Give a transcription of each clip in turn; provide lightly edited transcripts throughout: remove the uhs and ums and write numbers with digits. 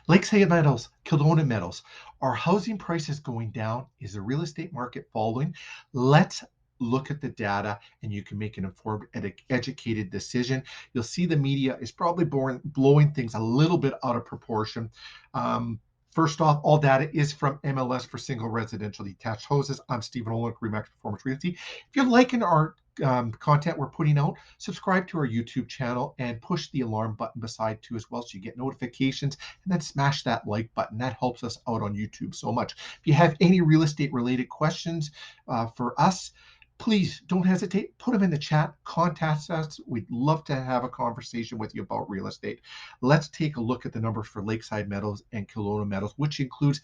Lakeside Meadows, Kildonan Meadows. Are housing prices going down? Is the real estate market following? Let's look at the data and you can make an informed and educated decision. You'll see the media is probably blowing things a little bit out of proportion. First off, all data is from MLS for single residential detached houses. I'm Stephen Olyniuk, Remax Performance Realty. If you're liking our content we're putting out, subscribe to our YouTube channel and push the alarm button beside too as well so you get notifications, and then smash that like button. That helps us out on YouTube so much. If you have any real estate related questions for us, please don't hesitate. Put them in the chat. Contact us. We'd love to have a conversation with you about real estate. Let's take a look at the numbers for Lakeside Meadows and Kildonan Meadows, which includes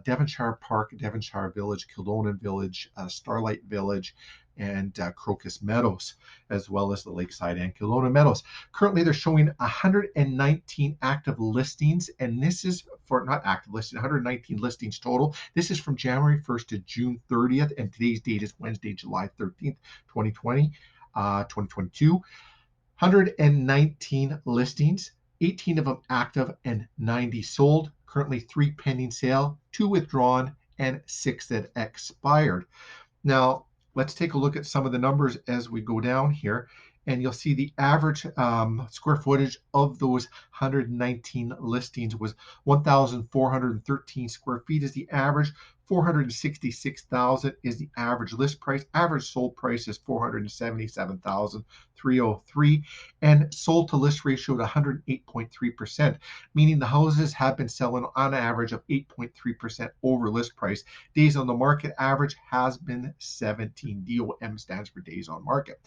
Devonshire Park, Devonshire Village, Kildonan Village, Starlight Village, and Crocus Meadows, as well as the Lakeside and Kildonan Meadows. Currently, they're showing 119 active listings, and this is for not active listings, 119 listings total. This is from January 1st to June 30th, and today's date is Wednesday, July 13th, 2022. 119 listings, 18 of them active and 90 sold. Currently 3 pending sale, 2 withdrawn, and 6 that expired. Now, let's take a look at some of the numbers as we go down here, and you'll see the average square footage of those 119 listings was 1,413 square feet is the average. 466,000 is the average list price. Average sold price is 477,303, and sold to list ratio at 108.3%, meaning the houses have been selling on average of 8.3% over list price. Days on the market average has been 17. DOM stands for days on market.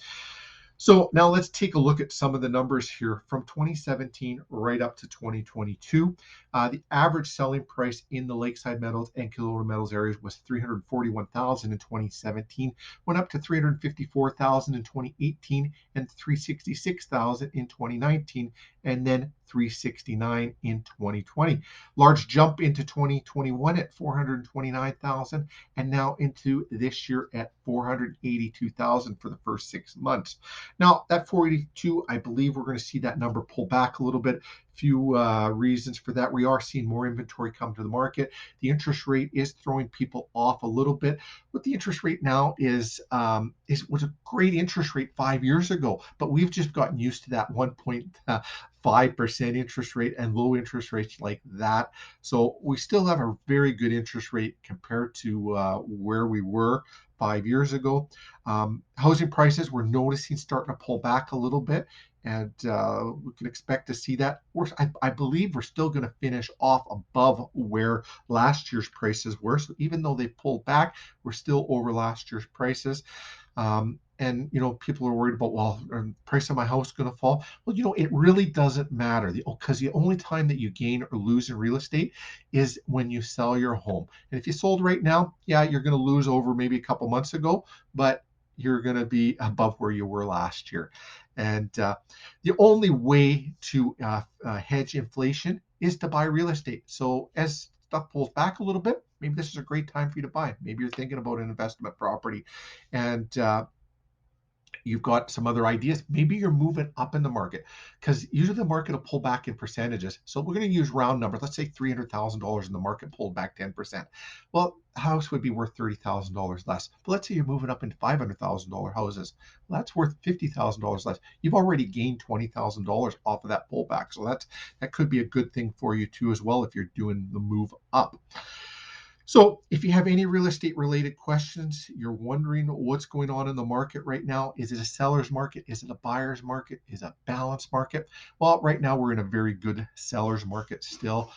So now let's take a look at some of the numbers here from 2017 right up to 2022. The average selling price in the Lakeside Meadows and Kildonan Meadows areas was $341,000 in 2017, went up to $354,000 in 2018, and $366,000 in 2019, and then $369,000 in 2020. Large jump into 2021 at $429,000, and now into this year at $482,000 for the first 6 months. Now, that 482, I believe we're going to see that number pull back a little bit. Few reasons for that. We are seeing more inventory come to the market. The interest rate is throwing people off a little bit. What the interest rate now was a great interest rate 5 years ago, but we've just gotten used to that 1.5% interest rate and low interest rates like that. So we still have a very good interest rate compared to where we were 5 years ago. Housing prices, we're noticing starting to pull back a little bit, and we can expect to see that. I believe we're still going to finish off above where last year's prices were. So even though they pulled back, we're still over last year's prices. And people are worried about, well, the price of my house going to fall. Well, it really doesn't matter, because the only time that you gain or lose in real estate is when you sell your home. And if you sold right now, yeah, you're going to lose over maybe a couple months ago, but you're going to be above where you were last year. And the only way to hedge inflation is to buy real estate. So as stuff pulls back a little bit, maybe this is a great time for you to buy. Maybe you're thinking about an investment property, and you've got some other ideas. Maybe you're moving up in the market, because usually the market will pull back in percentages. So we're going to use round numbers. Let's say $300,000 in the market pulled back 10%. Well, a house would be worth $30,000 less. But let's say you're moving up into $500,000 houses. Well, that's worth $50,000 less. You've already gained $20,000 off of that pullback. So that could be a good thing for you too as well if you're doing the move up. So if you have any real estate related questions, you're wondering what's going on in the market right now, is it a seller's market? Is it a buyer's market? Is it a balanced market? Well, right now we're in a very good seller's market still.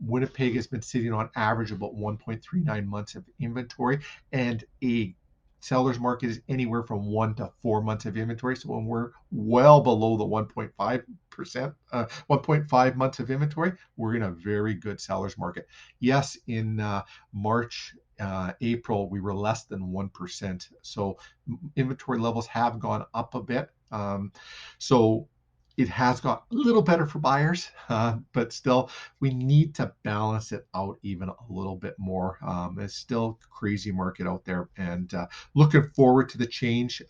Winnipeg has been sitting on average about 1.39 months of inventory, and a seller's market is anywhere from 1 to 4 months of inventory. So when we're well below the 1.5 months of inventory, we're in a very good seller's market. Yes, in March, April, we were less than 1%. So inventory levels have gone up a bit. So it has got a little better for buyers, but still, we need to balance it out even a little bit more. It's still a crazy market out there, and looking forward to the change.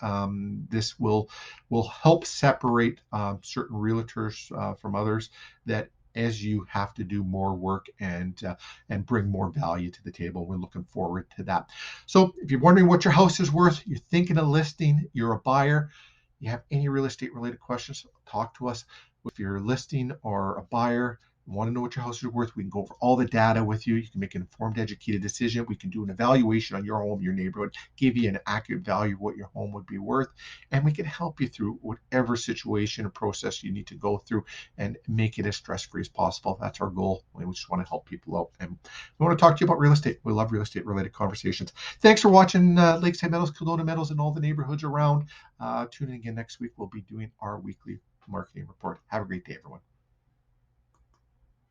This will help separate certain realtors from others that as you have to do more work and bring more value to the table. We're looking forward to that. So if you're wondering what your house is worth, you're thinking of listing, you're a buyer, you have any real estate related questions, talk to us. If you're listing or a buyer, want to know what your house is worth, we can go over all the data with you. You can make an informed, educated decision. We can do an evaluation on your home, your neighborhood, give you an accurate value of what your home would be worth, and we can help you through whatever situation or process you need to go through and make it as stress-free as possible. That's our goal. We just want to help people out, and we want to talk to you about real estate. We love real estate related conversations. Thanks for watching Lakeside Meadows, Kildonan Meadows, and all the neighborhoods around. Tune in again next week. We'll be doing our weekly marketing report. Have a great day, everyone.